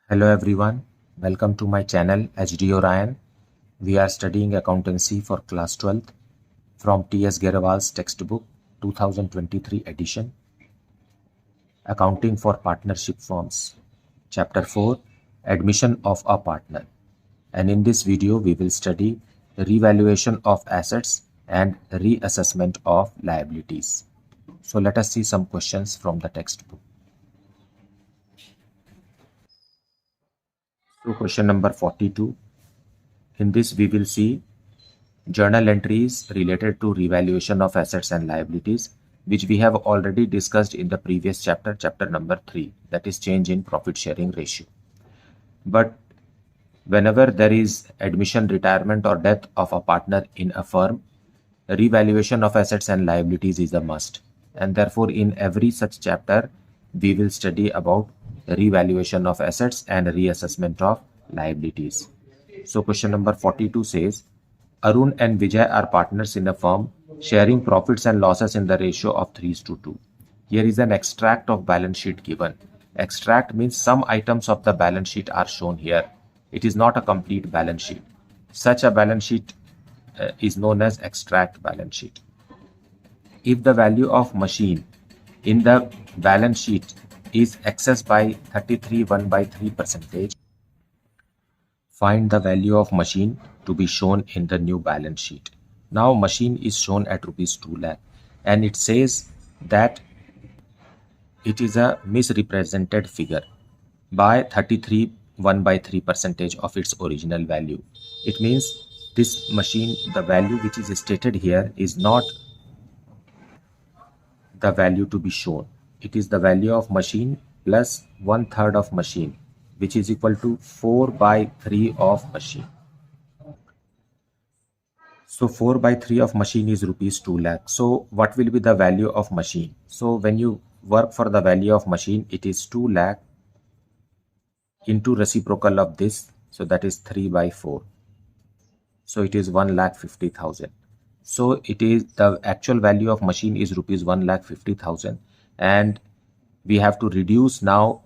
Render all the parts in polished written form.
Hello everyone, welcome to my channel hdorionn. We are studying accountancy for class 12th from T.S. Grewal's textbook 2023 edition, Accounting for Partnership Firms, Chapter 4, Admission of a Partner. And in this video we will study revaluation of assets and reassessment of liabilities. So let us see some questions from the textbook. So question number 42. In this we will see journal entries related to revaluation of assets and liabilities, which we have already discussed in the previous chapter, chapter number 3, that is change in profit sharing ratio. But whenever there is admission, retirement or death of a partner in a firm, revaluation of assets and liabilities is a must. And therefore in every such chapter, we will study about revaluation of assets and reassessment of liabilities. So question number 42 says, Arun and Vijay are partners in a firm, sharing profits and losses in the ratio of 3:2. Here is an extract of balance sheet given. Extract means some items of the balance sheet are shown here. It is not a complete balance sheet. Such a balance sheet is known as extract balance sheet. If the value of machine in the balance sheet is excess by 33.1/3%, find the value of machine to be shown in the new balance sheet. Now machine is shown at rupees 2 lakh and it says that it is a misrepresented figure by 33.1/3% of its original value. It means this machine, the value which is stated here is not the value to be shown. It is the value of machine plus 1/3 of machine, which is equal to 4/3 of machine. So 4/3 of machine is rupees 2 lakh. So what will be the value of machine? So when you work for the value of machine, it is 2 lakh into reciprocal of this. So that is 3/4. So it is 1,50,000. So it is the actual value of machine is rupees 1,50,000 and we have to reduce now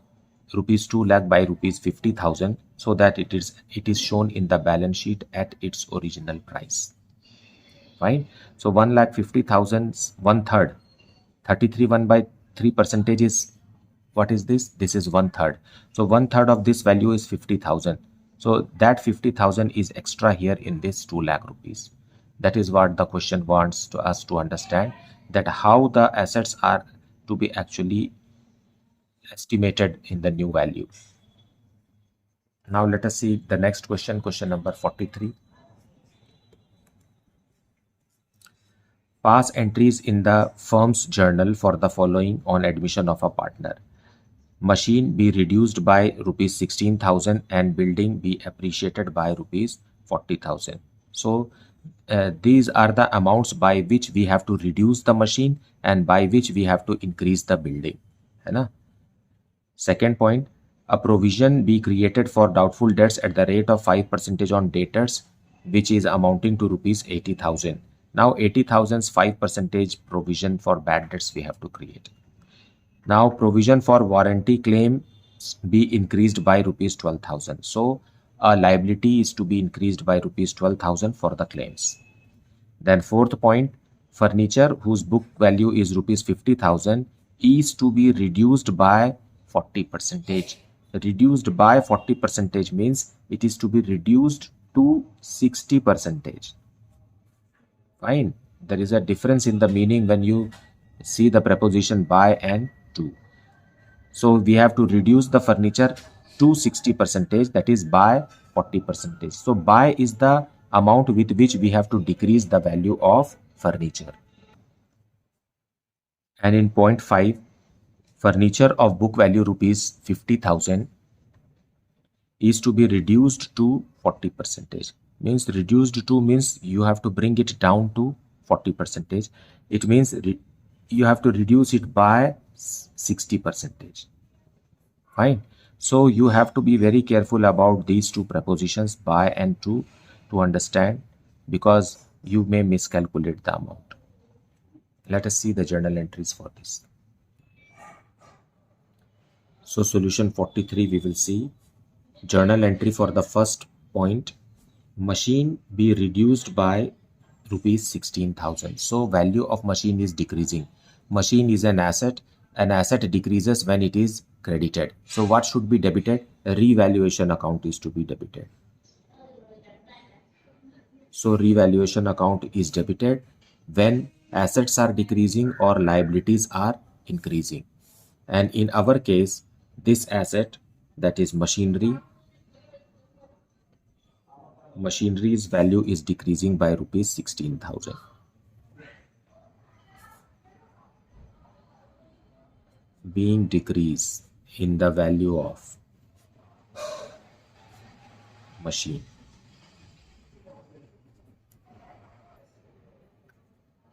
rupees 2 lakh by rupees 50,000 so that it is shown in the balance sheet at its original price. Right? So 1,50,000's 1/3, 33.1/3% is, what is this? This is 1/3. So 1/3 of this value is 50,000. So that 50,000 is extra here in this 2 lakh rupees. That is what the question wants us to understand, that how the assets are to be actually estimated in the new value. Now let us see the next question, question number 43. Pass entries in the firm's journal for the following on admission of a partner. Machine be reduced by rupees 16,000 and building be appreciated by rupees 40,000. So these are the amounts by which we have to reduce the machine and by which we have to increase the building. है ना? Second point, a provision be created for doubtful debts at the rate of 5% on debtors, which is amounting to rupees 80,000. Now 80,000's 5% provision for bad debts we have to create. Now provision for warranty claims be increased by rupees 12,000. So a liability is to be increased by rupees 12,000 for the claims. Then fourth point, furniture whose book value is rupees 50,000 is to be reduced by 40%. Reduced by 40% means it is to be reduced to 60%. Fine. There is a difference in the meaning when you see the preposition by and to. So we have to reduce the furniture to 60%, that is by 40%. So by is the amount with which we have to decrease the value of furniture. And in point 5, furniture of book value rupees 50,000 is to be reduced to 40%. Means reduced to means you have to bring it down to 40%. It means you have to reduce it by 60%. Fine. So you have to be very careful about these two prepositions by and to understand, because you may miscalculate the amount. Let us see the journal entries for this. So solution 43 we will see. Journal entry for the first point, machine be reduced by rupees 16,000. So value of machine is decreasing. Machine is an asset. An asset decreases when it is credited. So what should be debited? A revaluation account is to be debited. So revaluation account is debited when assets are decreasing or liabilities are increasing. And in our case, this asset, that is machinery's value is decreasing by rupees 16,000. Being decrease in the value of machine.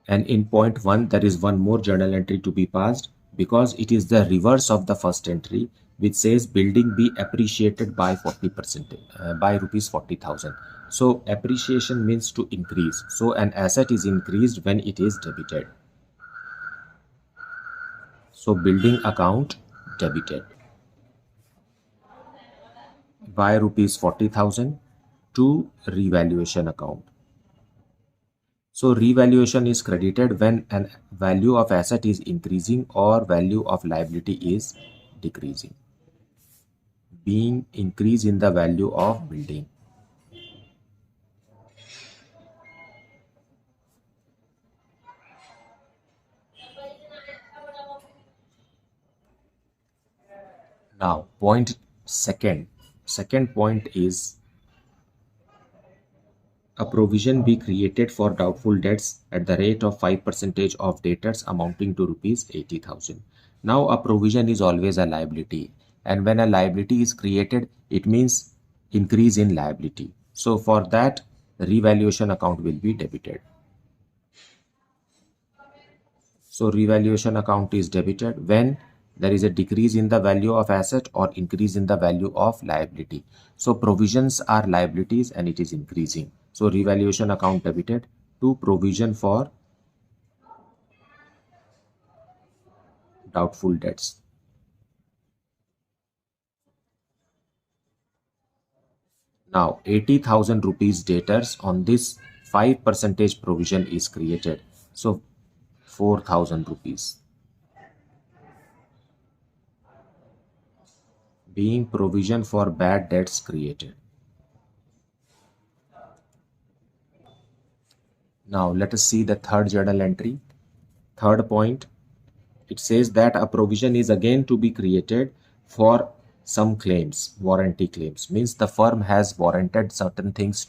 And in point 1, there is one more journal entry to be passed because it is the reverse of the first entry, which says building be appreciated by 40%, by rupees 40,000. So appreciation means to increase. So an asset is increased when it is debited. So building account debited by rupees 40,000 to revaluation account. So revaluation is credited when an value of asset is increasing or value of liability is decreasing. Being increase in the value of building. Now second point is a provision be created for doubtful debts at the rate of 5% of debtors amounting to rupees 80,000. Now a provision is always a liability, and when a liability is created, it means increase in liability. So for that, revaluation account will be debited. So revaluation account is debited when there is a decrease in the value of asset or increase in the value of liability. So provisions are liabilities and it is increasing. So revaluation account debited to provision for doubtful debts. Now 80,000 rupees debtors, on this 5% provision is created. So 4,000 rupees being provision for bad debts created. Now let us see the third journal entry. Third point, it says that a provision is again to be created for some claims. Warranty claims means the firm has warranted certain things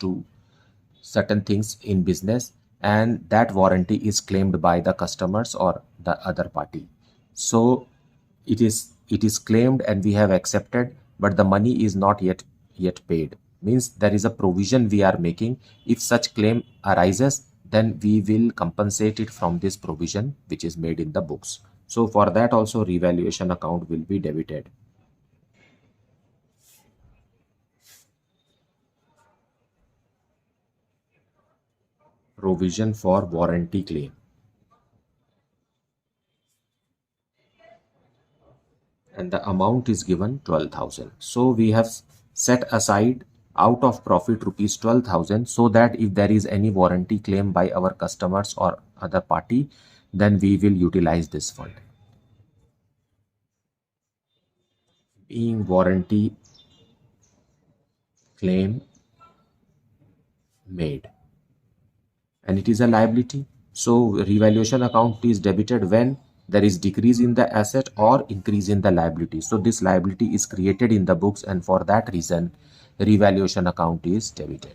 in business, and that warranty is claimed by the customers or the other party. So it is claimed and we have accepted, but the money is not yet paid. Means there is a provision we are making. If such claim arises, then we will compensate it from this provision which is made in the books. So for that also revaluation account will be debited. Provision for warranty claim. And the amount is given 12,000. So we have set aside out of profit rupees 12,000 so that if there is any warranty claim by our customers or other party, then we will utilize this fund. Being warranty claim made, and it is a liability. So revaluation account is debited when there is decrease in the asset or increase in the liability. So this liability is created in the books, and for that reason revaluation account is debited.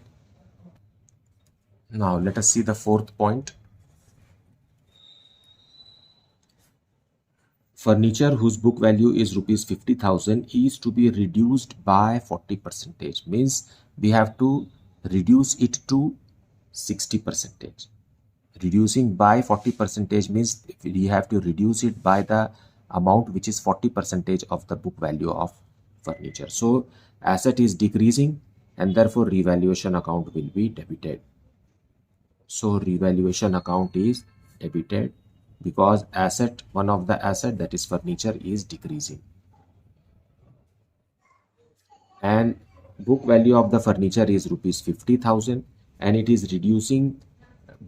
Now let us see the fourth point. Furniture whose book value is rupees 50,000 is to be reduced by 40%. Means we have to reduce it to 60%. Reducing by 40% means we have to reduce it by the amount which is 40% of the book value of furniture. So asset is decreasing and therefore revaluation account will be debited. So revaluation account is debited because one of the asset, that is furniture, is decreasing. And book value of the furniture is rupees 50,000 and it is reducing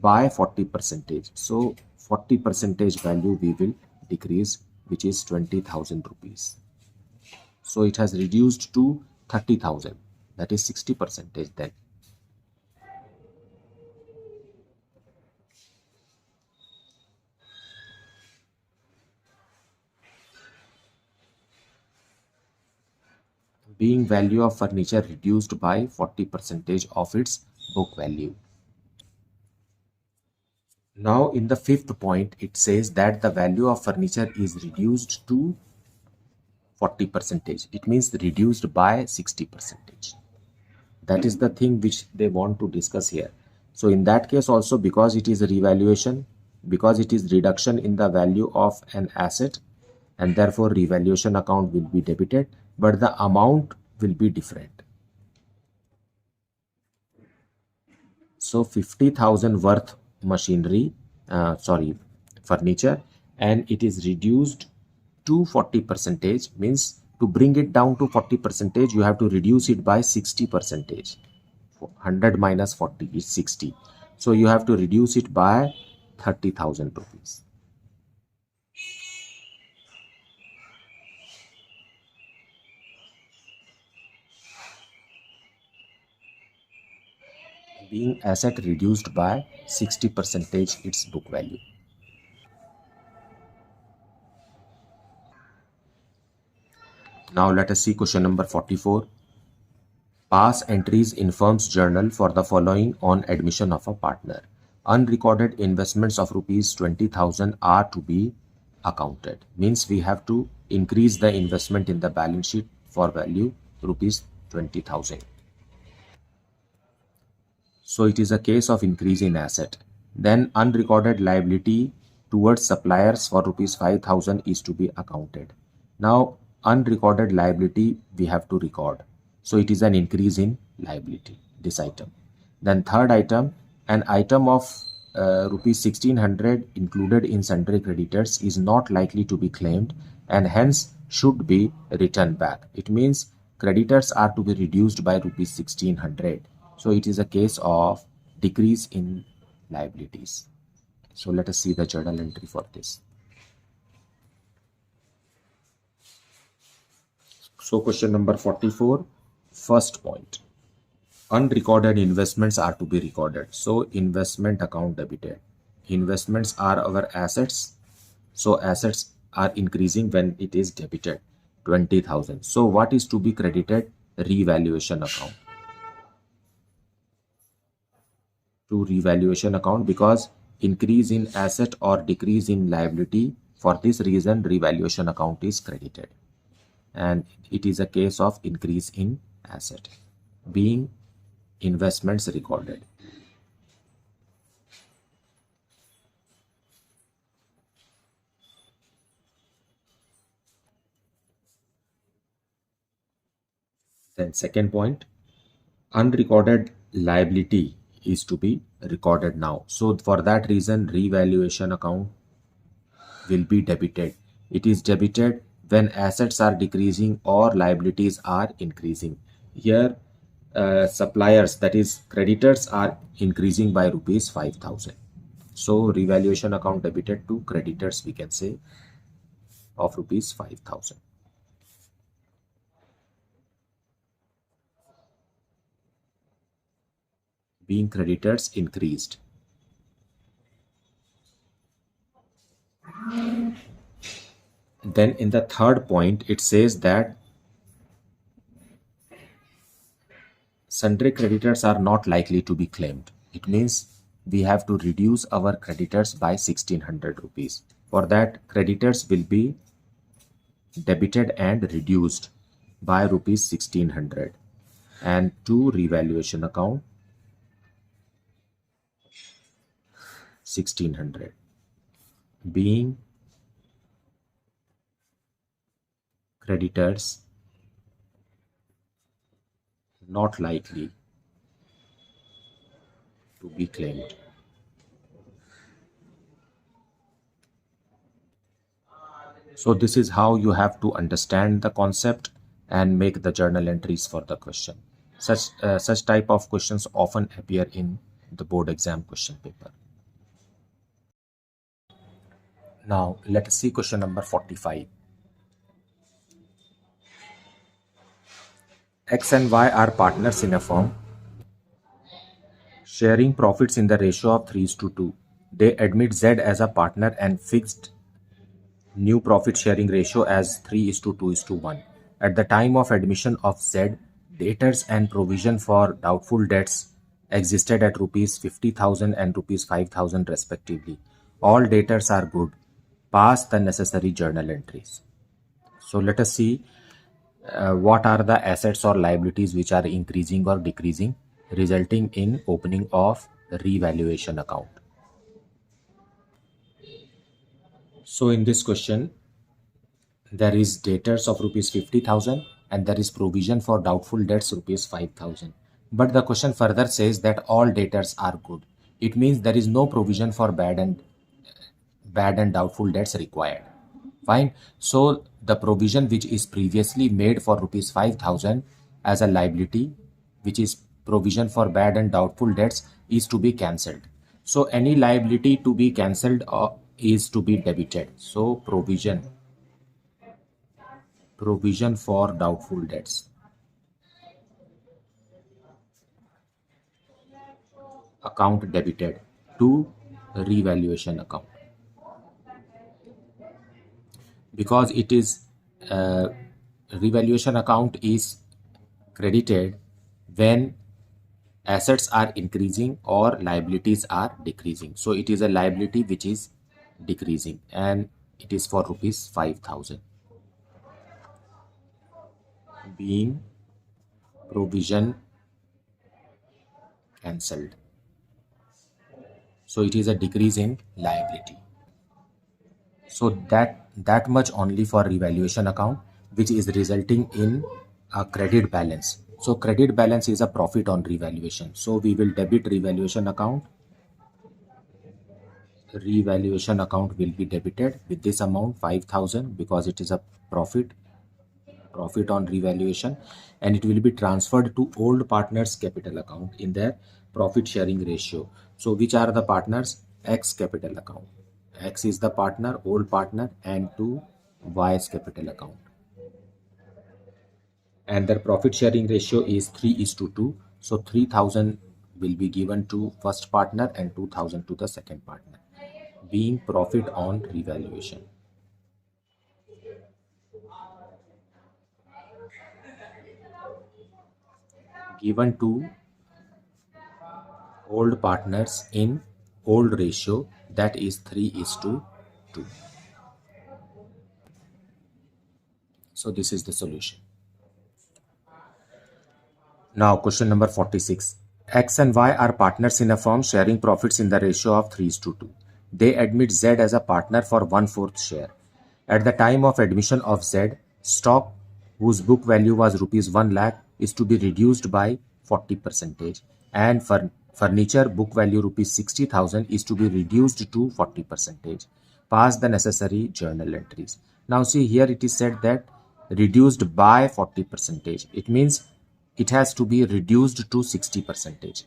by 40%. So 40% value we will decrease, which is 20,000 rupees. So it has reduced to 30,000, that is 60% then. Being value of furniture reduced by 40% of its book value. Now in the fifth point, it says that the value of furniture is reduced to 40%. It means reduced by 60%. That is the thing which they want to discuss here. So in that case also, because it is a revaluation, because it is reduction in the value of an asset, and therefore revaluation account will be debited, but the amount will be different. So 50,000 worth machinery, furniture, and it is reduced to 40%, means to bring it down to 40%, you have to reduce it by 60%. 100 minus 40 is 60. So you have to reduce it by 30,000 rupees. Being asset reduced by 60% its book value. Now let us see question number 44. Pass entries in firm's journal for the following on admission of a partner. Unrecorded investments of rupees 20,000 are to be accounted. Means we have to increase the investment in the balance sheet for value rupees 20,000. So it is a case of increase in asset. Then unrecorded liability towards suppliers for rupees 5,000 is to be accounted. Now unrecorded liability we have to record. So it is an increase in liability, this item. Then third item, an item of rupees 1600 included in sundry creditors is not likely to be claimed and hence should be returned back. It means creditors are to be reduced by rupees 1600. So it is a case of decrease in liabilities. So let us see the journal entry for this. So question number 44, first point. Unrecorded investments are to be recorded. So investment account debited. Investments are our assets. So assets are increasing when it is debited, 20,000. So what is to be credited? Revaluation account. To revaluation account, because increase in asset or decrease in liability, for this reason revaluation account is credited, and it is a case of increase in asset, being investments recorded. Then second point, unrecorded liability is to be recorded now. So for that reason revaluation account will be debited. It is debited when assets are decreasing or liabilities are increasing. Here suppliers, that is creditors, are increasing by rupees 5,000. So revaluation account debited to creditors, we can say, of rupees 5,000. Being creditors increased. Then in the third point, it says that sundry creditors are not likely to be claimed. It means we have to reduce our creditors by 1600 rupees. For that, creditors will be debited and reduced by rupees 1600, and to revaluation account 1600, being creditors not likely to be claimed. So this is how you have to understand the concept and make the journal entries for the question. Such type of questions often appear in the board exam question paper. Now let us see question number 45. X and Y are partners in a firm, sharing profits in the ratio of 3:2. They admit Z as a partner and fixed new profit sharing ratio as 3:2:1. At the time of admission of Z, debtors and provision for doubtful debts existed at rupees 50,000 and rupees 5,000 respectively. All debtors are good. Pass the necessary journal entries. So let us see what are the assets or liabilities which are increasing or decreasing, resulting in opening of revaluation account. So in this question, there is debtors of rupees 50,000 and there is provision for doubtful debts rupees 5,000. But the question further says that all debtors are good. It means there is no provision for bad and doubtful debts required. Fine. So the provision which is previously made for rupees 5,000 as a liability, which is provision for bad and doubtful debts, is to be cancelled. So any liability to be cancelled is to be debited. So provision for doubtful debts, account debited to revaluation account, because it is revaluation account is credited when assets are increasing or liabilities are decreasing. So it is a liability which is decreasing and it is for rupees 5,000, being provision cancelled. So it is a decreasing liability. So that much only for revaluation account, which is resulting in a credit balance. So credit balance is a profit on revaluation. So we will debit revaluation account. Revaluation account will be debited with this amount 5,000 because it is a profit on revaluation, and it will be transferred to old partners capital account in their profit sharing ratio. So which are the partners? X capital account. X is the partner, old partner, and to Y's capital account. And their profit sharing ratio is 3:2. So 3,000 will be given to first partner and 2,000 to the second partner, being profit on revaluation. Given to old partners in old ratio, that is 3:2. So this is the solution. Now question number 46. X and Y are partners in a firm sharing profits in the ratio of 3:2. They admit Z as a partner for 1/4 share. At the time of admission of Z, stock whose book value was rupees 1 lakh is to be reduced by 40%, and furniture book value rupees 60,000 is to be reduced to 40%. Pass the necessary journal entries. Now see here it is said that reduced by 40%. It means it has to be reduced to 60%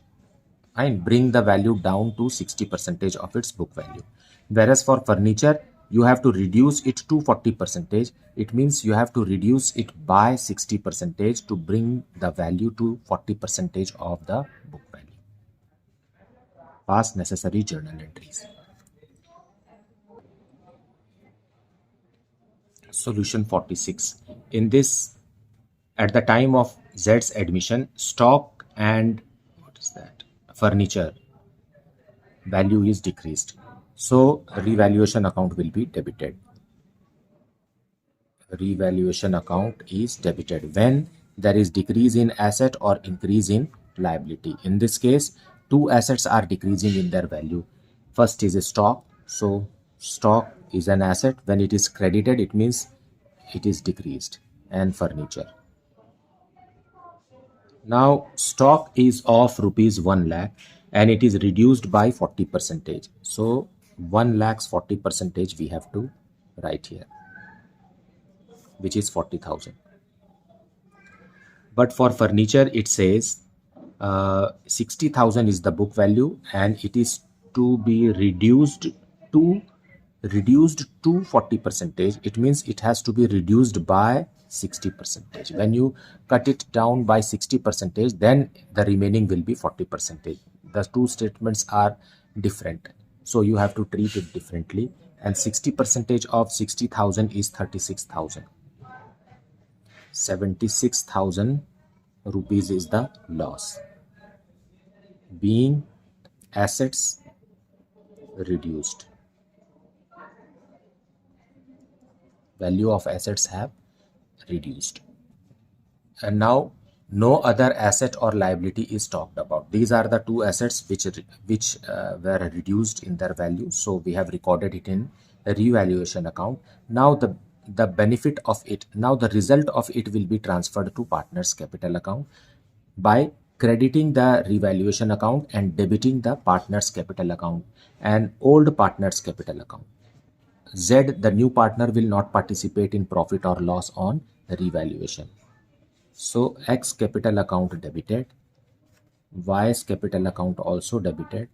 and bring the value down to 60% of its book value. Whereas for furniture, you have to reduce it to 40%. It means you have to reduce it by 60% to bring the value to 40% of the book value. Pass necessary journal entries. Solution 46. In this, at the time of Z's admission, stock and furniture value is decreased. So revaluation account will be debited. Revaluation account is debited when there is decrease in asset or increase in liability. In this case, two assets are decreasing in their value. First is a stock. So stock is an asset. When it is credited, it means it is decreased. And furniture. Now stock is of rupees 1 lakh and it is reduced by 40%. So 1 lakh's 40% we have to write here, which is 40,000. But for furniture, it says 60,000 is the book value, and it is to be to reduced to 40 percentage. It means it has to be reduced by 60 percentage. When you cut it down by 60 percentage, then the remaining will be 40 percentage. The two statements are different, so you have to treat it differently. And 60 percentage of 60,000 is 36,000. 76,000 rupees is the loss, being assets reduced. Value of assets have reduced. And now no other asset or liability is talked about. These are the two assets which were reduced in their value. So we have recorded it in a revaluation account. Now the benefit of it, now the result of it will be transferred to partners capital account by crediting the revaluation account and debiting the partners capital account and old partners capital account. Z, the new partner, will not participate in profit or loss on revaluation. So X capital account debited, Y's capital account also debited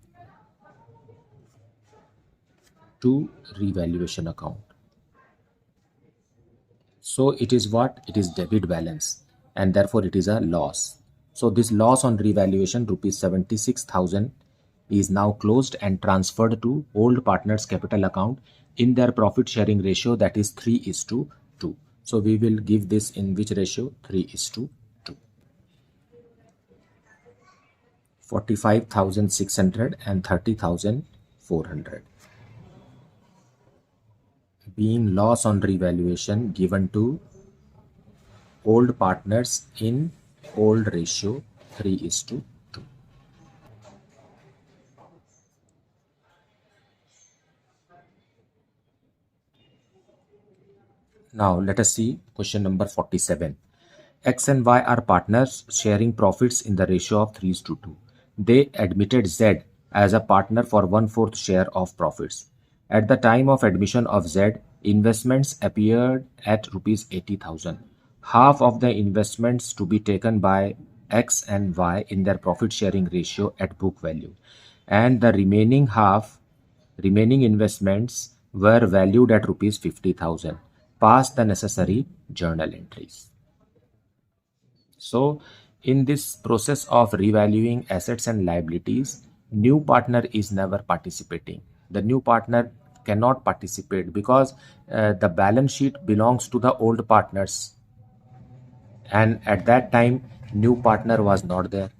to revaluation account. So it is what? It is debit balance, and therefore it is a loss. So this loss on revaluation, rupees 76,000, is now closed and transferred to old partners capital account in their profit sharing ratio, that is 3:2. So we will give this in which ratio? 3:2. 45,600 and 30,400 being loss on revaluation given to old partners in old ratio 3:2. Now let us see question number 47. X and Y are partners sharing profits in the ratio of 3:2. They admitted Z as a partner for 1/4 share of profits. At the time of admission of Z, investments appeared at rupees 80,000. Half of the investments to be taken by X and Y in their profit sharing ratio at book value, and the remaining investments were valued at rupees 50,000. Pass the necessary journal entries. So in this process of revaluing assets and liabilities, new partner is never participating. The new partner cannot participate because the balance sheet belongs to the old partners, and at that time new partner was not there.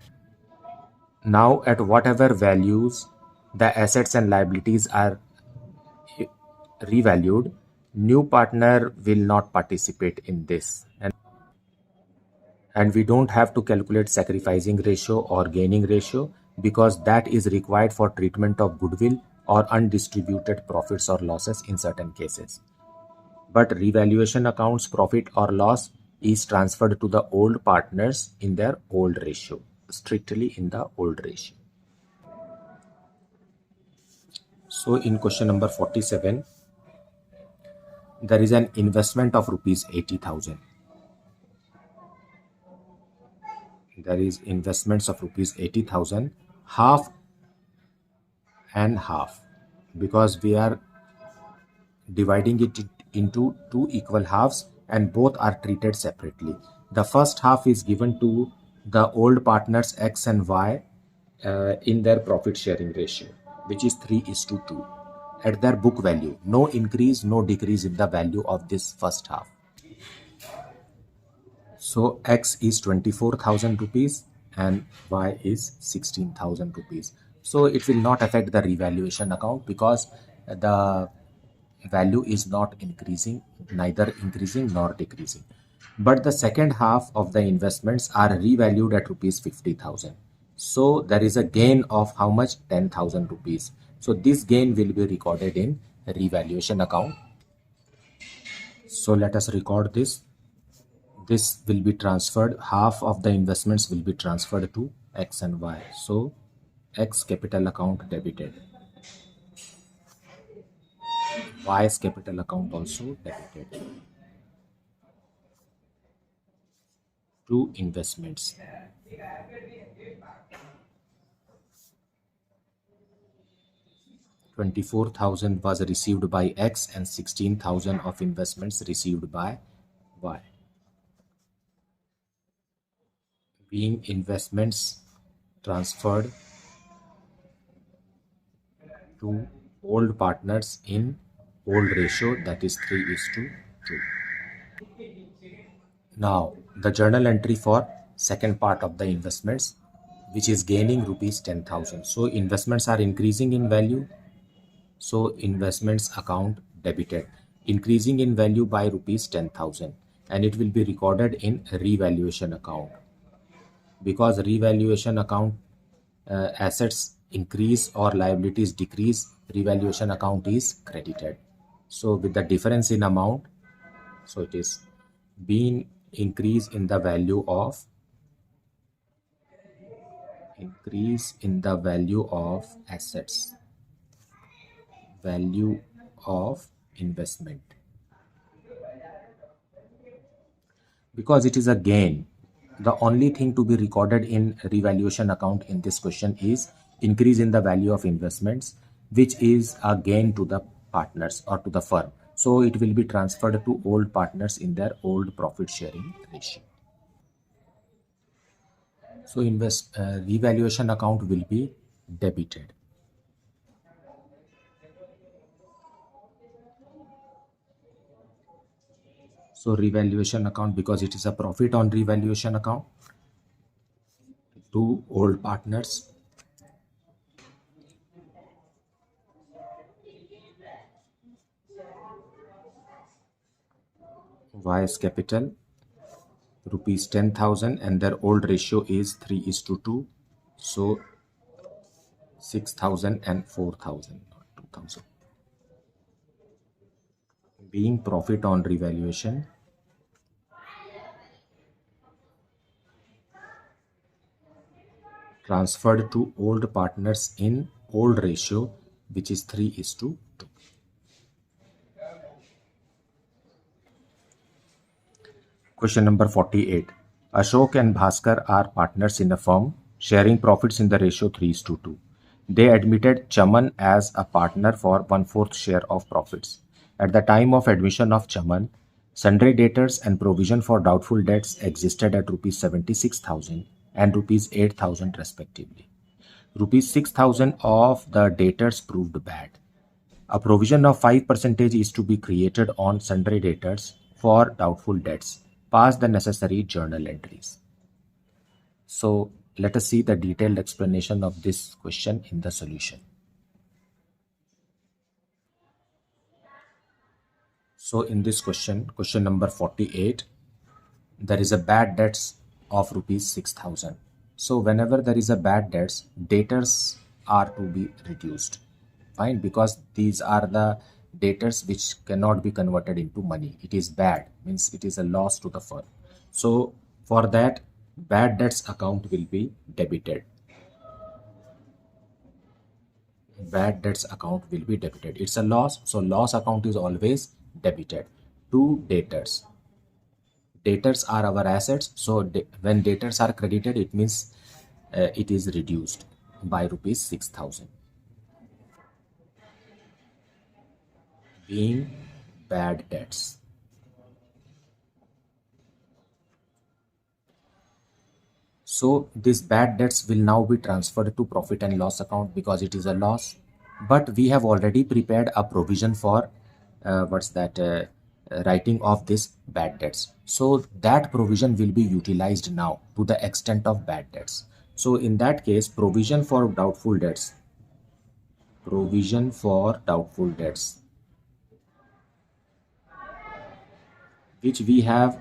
Now at whatever values the assets and liabilities are revalued, new partner will not participate in this, and we don't have to calculate sacrificing ratio or gaining ratio because that is required for treatment of goodwill or undistributed profits or losses in certain cases. But revaluation accounts profit or loss is transferred to the old partners in their old ratio, strictly in the old ratio. So in question number 47, there is an investment of rupees 80,000. There is investments of rupees 80,000, half and half, because we are dividing it into two equal halves and both are treated separately. The first half is given to the old partners X and Y in their profit sharing ratio, which is 3:2 at their book value. No increase, no decrease in the value of this first half. So X is 24,000 rupees and Y is 16,000 rupees. So it will not affect the revaluation account because the value is not increasing, neither increasing nor decreasing. But the second half of the investments are revalued at rupees 50,000. So there is a gain of how much? 10,000 rupees. So this gain will be recorded in revaluation account. So let us record this. This will be transferred, half of the investments will be transferred to X and Y. So X capital account debited, Y's capital account also debited. to investments. 24,000 was received by X and 16,000 of investments received by Y. Being investments transferred to old partners in old ratio, that is 3:2. Now the journal entry for second part of the investments, which is gaining rupees 10,000. So investments are increasing in value. So investments account debited, increasing in value by rupees 10,000, and it will be recorded in revaluation account. Because revaluation account, assets increase or liabilities decrease, revaluation account is credited. So with the difference in amount, so it is being increase in the value of assets, value of investment. Because it is a gain, the only thing to be recorded in revaluation account in this question is increase in the value of investments, which is a gain to the partners or to the firm. So it will be transferred to old partners in their old profit sharing ratio. So revaluation account will be debited. So revaluation account, because it is a profit on revaluation account to old partners, Y's capital rupees 10,000 and their old ratio is 3:2. So 6,000 and 4,000 or 2,000. Being profit on revaluation, transferred to old partners in old ratio, which is 3:2. Question number 48. Ashok and Bhaskar are partners in a firm, sharing profits in the ratio 3:2. They admitted Chaman as a partner for 1/4 share of profits. At the time of admission of Chaman, sundry debtors and provision for doubtful debts existed at rupees 76,000 and rupees 8,000 respectively. Rupees 6,000 of the debtors proved bad. A provision of 5% is to be created on sundry debtors for doubtful debts. Pass the necessary journal entries. So let us see the detailed explanation of this question in the solution. So in this question number 48, there is a bad debts of rupees 6,000. So whenever there is a bad debts, debtors are to be reduced. Fine, because these are the debtors which cannot be converted into money. It is bad, means it is a loss to the firm. So for that, bad debts account will be debited. Bad debts account will be debited. It's a loss, so loss account is always debited to debtors. Debtors are our assets, so when debtors are credited, it means it is reduced by rupees 6,000. Being bad debts. So these bad debts will now be transferred to profit and loss account because it is a loss. But we have already prepared a provision for writing off this bad debts. So that provision will be utilized now to the extent of bad debts. So in that case, provision for doubtful debts, which we have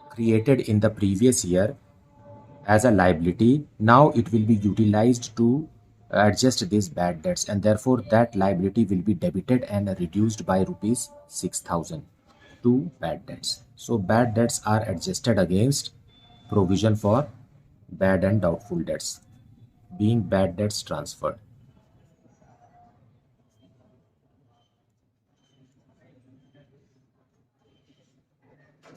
created in the previous year as a liability, now it will be utilized to adjust these bad debts, and therefore that liability will be debited and reduced by rupees 6,000 to bad debts. So bad debts are adjusted against provision for bad and doubtful debts, being bad debts transferred.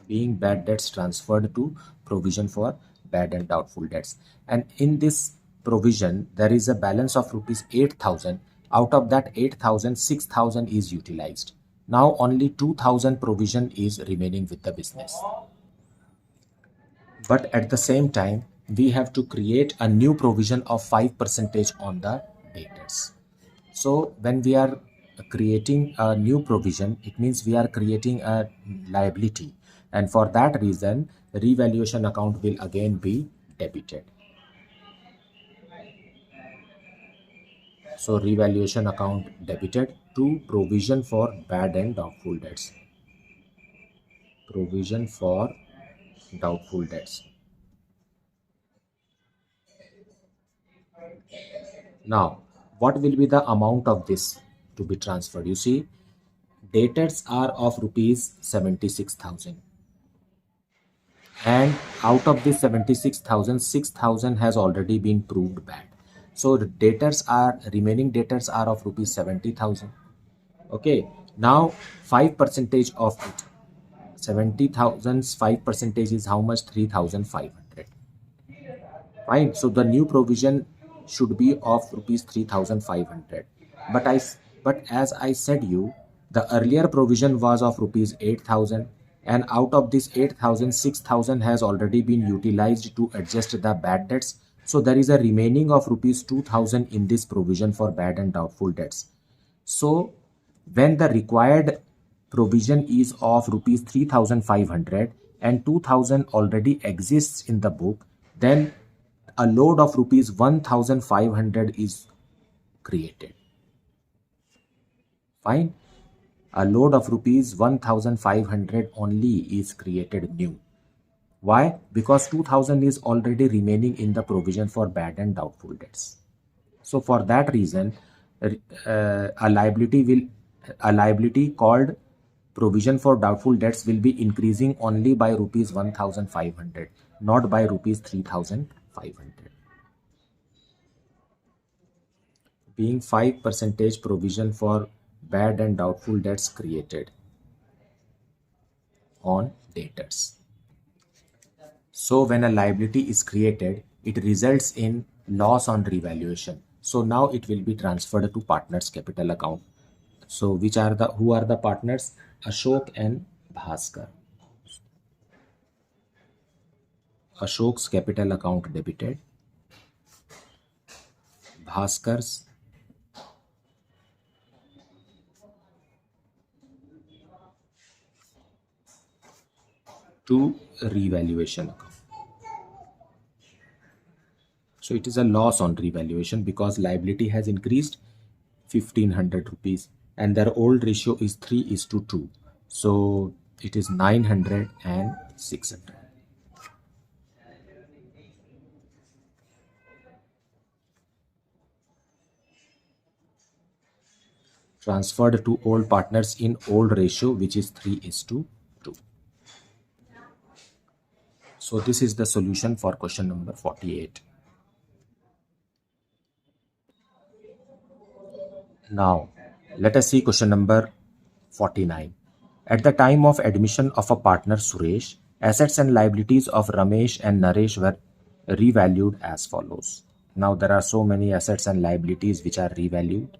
being bad debts transferred to provision for bad and doubtful debts. And in this provision, there is a balance of rupees 8,000. Out of that 8,000, 6,000 is utilized. Now only 2,000 provision is remaining with the business. But at the same time, we have to create a new provision of 5% on the debtors. So when we are creating a new provision, it means we are creating a liability, and for that reason revaluation account will again be debited. So revaluation account debited to provision for bad and doubtful debts. Provision for doubtful debts. Now, what will be the amount of this to be transferred? You see, debtors are of rupees 76,000. And out of this 76,000, 6,000 has already been proved bad. So the remaining debtors are of rupees 70,000. Okay, now 5% of it. 70,000's 5% is how much? 3,500. Fine. So the new provision should be of rupees 3,500. But as I said you, the earlier provision was of rupees 8,000, and out of this 8,000, 6,000 has already been utilized to adjust the bad debts. So there is a remaining of rupees 2,000 in this provision for bad and doubtful debts. So when the required provision is of rupees 3,500 and 2,000 already exists in the book, then a load of rupees 1,500 is created. Fine. A load of rupees 1,500 only is created new. Why? Because 2,000 is already remaining in the provision for bad and doubtful debts. So for that reason, a liability called provision for doubtful debts will be increasing only by rupees 1,500, not by rupees 3,500. Being 5% provision for bad and doubtful debts created on debtors. So when a liability is created, it results in loss on revaluation. So now it will be transferred to partners capital account. So who are the partners? Ashok and Bhaskar. Ashok's capital account debited. Bhaskar's to revaluation account. So it is a loss on revaluation because liability has increased 1,500 rupees and their old ratio is 3:2. So it is 900 and 600. Transferred to old partners in old ratio, which is 3:2. So this is the solution for question number 48. Now, let us see question number 49. At the time of admission of a partner Suresh, assets and liabilities of Ramesh and Naresh were revalued as follows. Now, there are so many assets and liabilities which are revalued.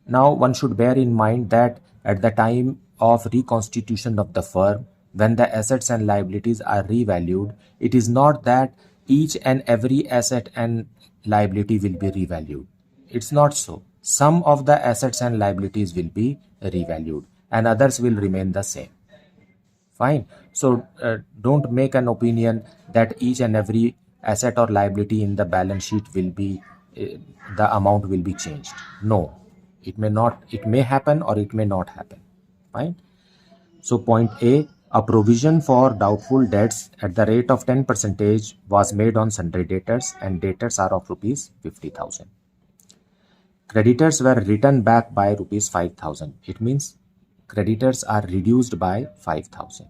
Now, one should bear in mind that at the time of reconstitution of the firm, when the assets and liabilities are revalued, it is not that each and every asset and liability will be revalued. It's not so. Some of the assets and liabilities will be revalued and others will remain the same. Fine. So don't make an opinion that each and every asset or liability in the balance sheet will be, the amount will be changed. No, it may not, it may happen or it may not happen. Fine. So point A provision for doubtful debts at the rate of 10% was made on sundry debtors and debtors are of rupees 50,000. Creditors were written back by rupees 5,000. It means creditors are reduced by 5,000.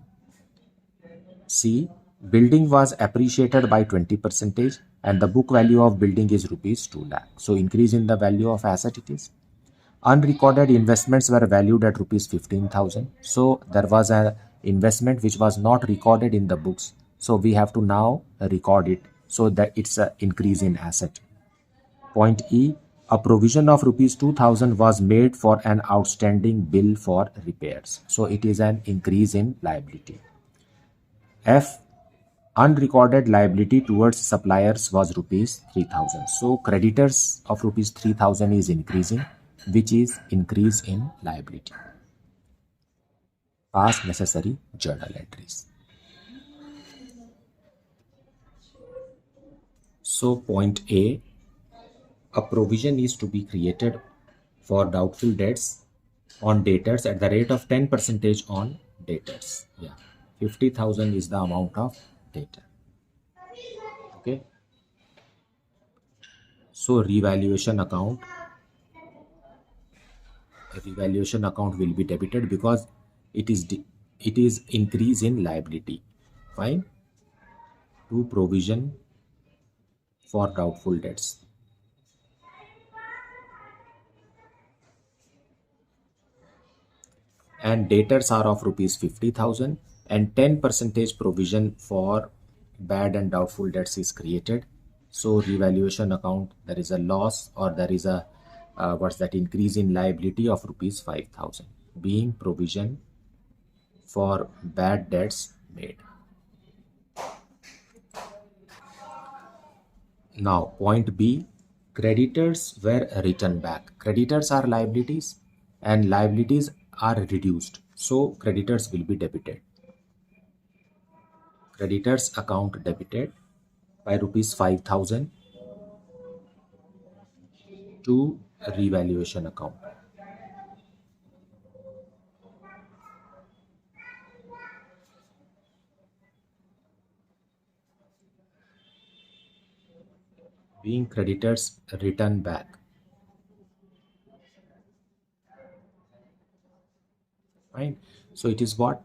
C. Building was appreciated by 20% and the book value of building is rupees 2 lakh. So increase in the value of asset it is. Unrecorded investments were valued at rupees 15,000. So there was a investment which was not recorded in the books. So we have to now record it so that it's an increase in asset. Point E, a provision of rupees 2000 was made for an outstanding bill for repairs. So it is an increase in liability. F, unrecorded liability towards suppliers was rupees 3000. So creditors of rupees 3000 is increasing, which is increase in liability. Pass necessary journal entries. So point A, a provision is to be created for doubtful debts on debtors at the rate of 10% on debtors. Yeah, 50,000 is the amount of debtor. Okay. So revaluation account will be debited because it is increase in liability. Fine. To provision for doubtful debts. And debtors are of rupees 50,000 and 10% provision for bad and doubtful debts is created. So revaluation account, there is a loss or there is a what's that, increase in liability of rupees 5,000 being provision for bad debts made. Now point B, creditors were written back. Creditors are liabilities and liabilities are reduced. So creditors will be debited. Creditors account debited by rupees 5,000 to revaluation account. Being creditors return back. Fine. So it is what?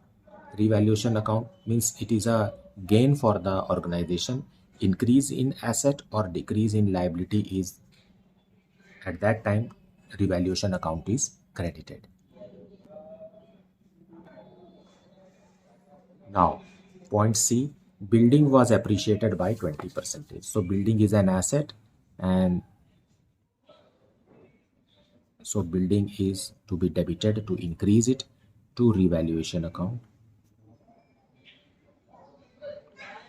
Revaluation account means it is a gain for the organization. Increase in asset or decrease in liability is at that time revaluation account is credited. Now point C, building was appreciated by 20%. So building is an asset and so building is to be debited to increase it to revaluation account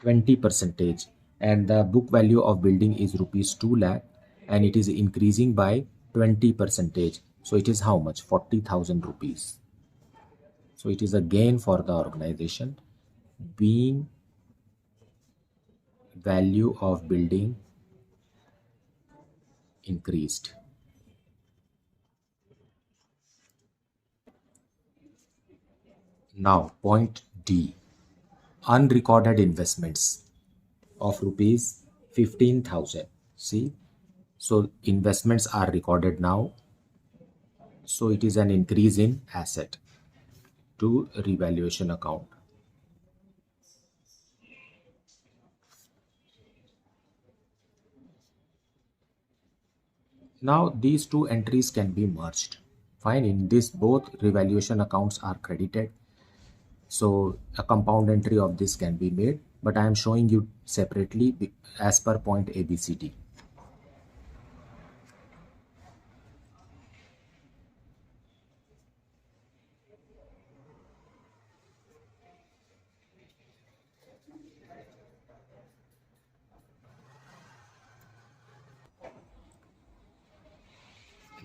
20%, and the book value of building is rupees 2 lakh and it is increasing by 20%. So it is how much? 40,000 rupees. So it is a gain for the organization being value of building increased. Now point D, unrecorded investments of rupees 15,000. See, so investments are recorded now. So it is an increase in asset to revaluation account. Now these two entries can be merged. Fine, in this both revaluation accounts are credited. So a compound entry of this can be made, but I am showing you separately as per point ABCD.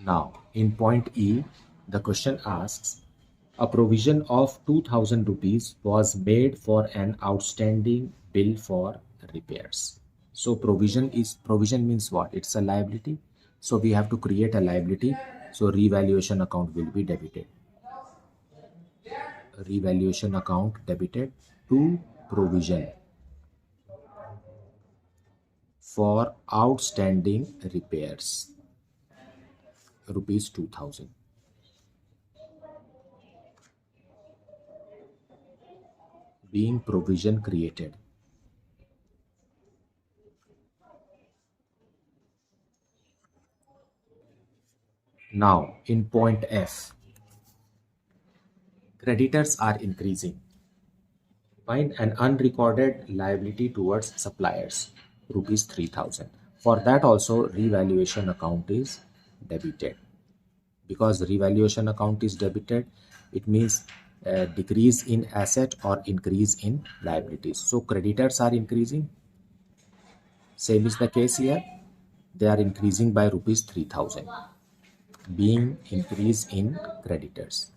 Now in point E, the question asks, a provision of 2000 rupees was made for an outstanding bill for repairs. So provision means what? It's a liability. So we have to create a liability. So revaluation account will be debited. Revaluation account debited to provision for outstanding repairs rupees 2000 being provision created. Now in point F, creditors are increasing. Fine. An unrecorded liability towards suppliers, rupees 3000. For that also revaluation account is debited. Because revaluation account is debited, it means decrease in asset or increase in liabilities. So creditors are increasing. Same is the case here. They are increasing by rupees 3000, being increase in creditors.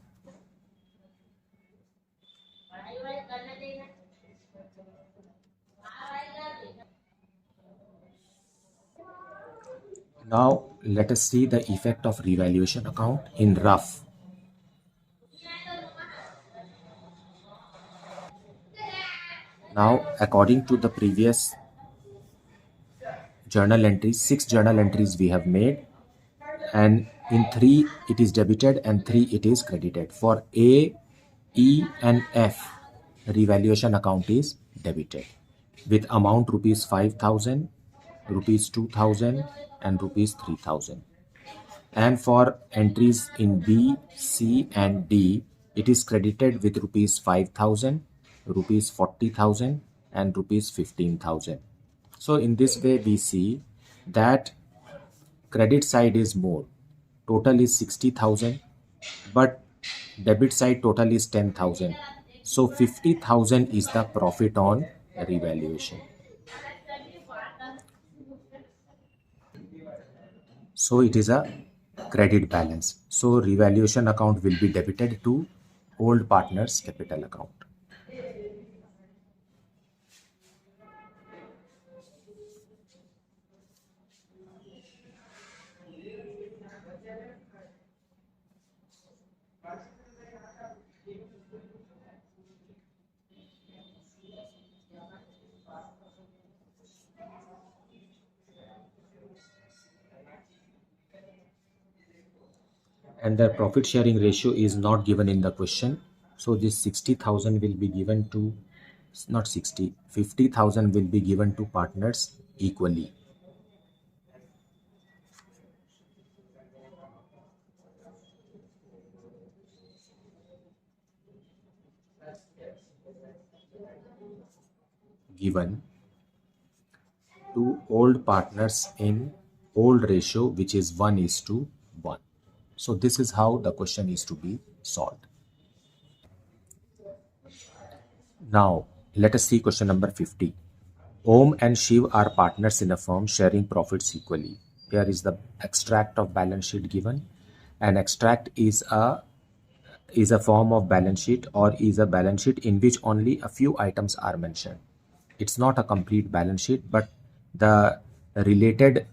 Now let us see the effect of revaluation account in rough. Now according to the previous journal entries, 6 journal entries we have made, and in 3 it is debited and 3 it is credited. For A, E and F, revaluation account is debited with amount rupees 5000, rupees 2000 and rupees 3000. And for entries in B, C and D, it is credited with rupees 5000, rupees 40,000 and rupees 15,000. So in this way we see that credit side is more. Total is 60,000, but debit side total is 10,000. So 50,000 is the profit on revaluation. So it is a credit balance. So revaluation account will be debited to old partners capital account. And the profit sharing ratio is not given in the question. So this 60,000 will be given to, not 60, 50,000 will be given to partners equally. Given to old partners in old ratio, which is 1:1. So this is how the question is to be solved. Now let us see question number 50. Om and Shiv are partners in a firm sharing profits equally. Here is the extract of balance sheet given. An extract is a form of balance sheet or is a balance sheet in which only a few items are mentioned. It's not a complete balance sheet, but the related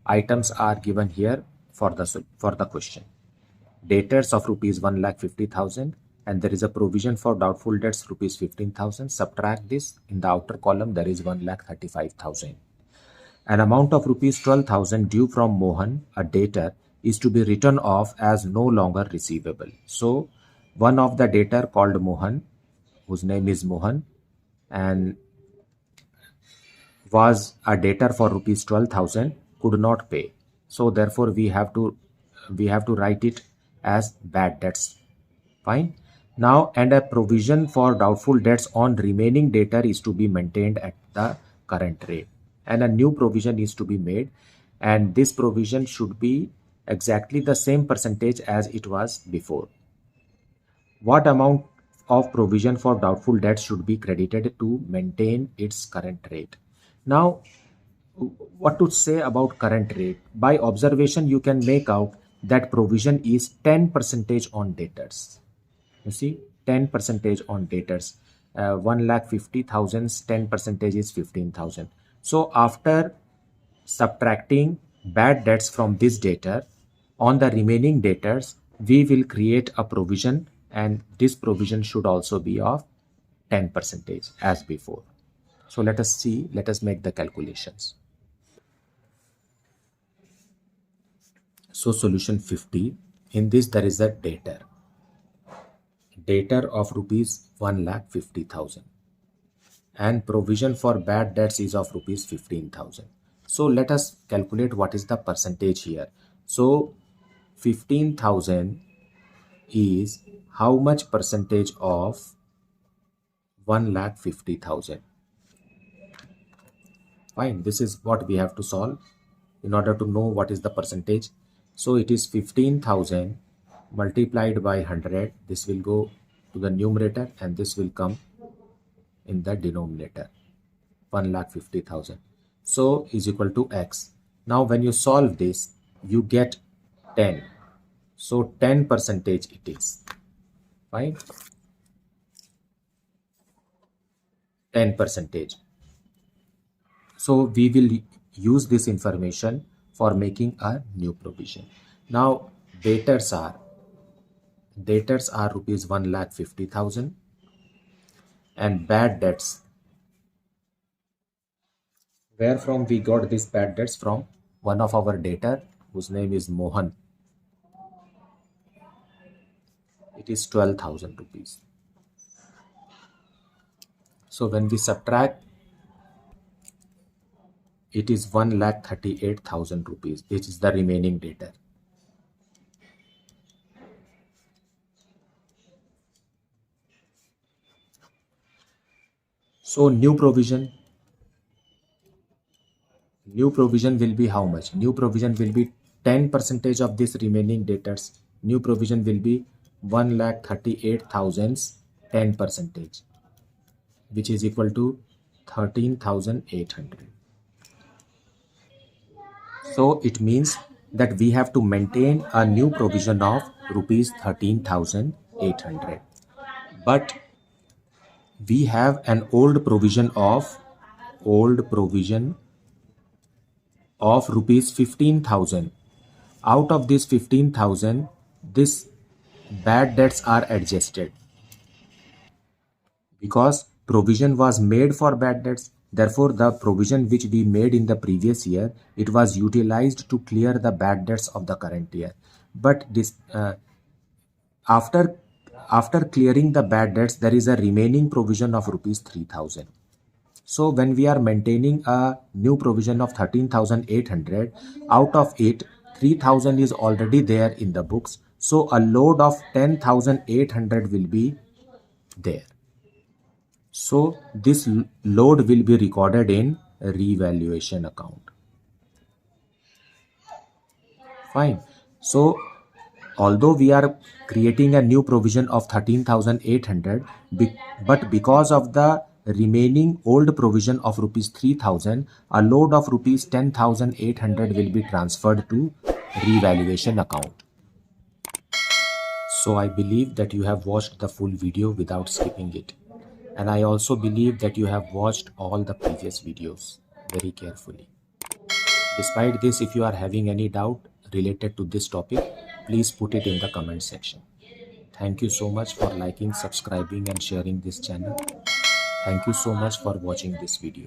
items are given here for the question. Debtors of rupees 1,50,000 and there is a provision for doubtful debts rupees 15,000. Subtract this, in the outer column there is 1,35,000. An amount of rupees 12,000 due from Mohan, a debtor, is to be written off as no longer receivable. So one of the debtor called Mohan, whose name is Mohan, and was a debtor for rupees 12,000, could not pay. So therefore we have to write it as bad debts. Fine. Now, and a provision for doubtful debts on remaining debtor is to be maintained at the current rate, and a new provision is to be made, and this provision should be exactly the same percentage as it was before. What amount of provision for doubtful debts should be credited to maintain its current rate? Now, what to say about current rate? By observation, you can make out that provision is 10% on debtors. You see, 10% on debtors. 1,50,000's 10% is 15,000. So after subtracting bad debts from this debtor, on the remaining debtors, we will create a provision, and this provision should also be of 10% as before. So let us make the calculations. So solution 50, in this there is a debtor of rupees 1,50,000 and provision for bad debts is of rupees 15,000. So let us calculate what is the percentage here. So 15,000 is how much percentage of 1,50,000. Fine, this is what we have to solve in order to know what is the percentage. So it is 15,000 multiplied by 100. This will go to the numerator and this will come in the denominator, 1,50,000. So is equal to x. Now when you solve this, you get 10. So 10 percentage it is. Fine. 10 percentage. So we will use this information for making a new provision. Now debtors are rupees 1,50,000 and bad debts. Where from we got this bad debts? From one of our debtor whose name is Mohan. It is 12,000 rupees. So when we subtract, it is 1,38,000 rupees. This is the remaining debtor. So new provision will be how much? New provision will be 10 percentage of this remaining debtors. New provision will be 1,38,000's 10 percentage, which is equal to 13,800. So it means that we have to maintain a new provision of rupees 13,800. But we have an old provision of rupees 15,000. Out of this 15,000, this bad debts are adjusted because provision was made for bad debts. Therefore, the provision which we made in the previous year, it was utilized to clear the bad debts of the current year. But this after clearing the bad debts, there is a remaining provision of rupees 3,000. So when we are maintaining a new provision of 13,800, out of it 3,000 is already there in the books. So a load of 10,800 will be there. So this load will be recorded in revaluation account. Fine. So although we are creating a new provision of 13,800, but because of the remaining old provision of rupees 3,000, a load of rupees 10,800 will be transferred to revaluation account. So I believe that you have watched the full video without skipping it. And I also believe that you have watched all the previous videos very carefully. Despite this, if you are having any doubt related to this topic, please put it in the comment section. Thank you so much for liking, subscribing and sharing this channel. Thank you so much for watching this video.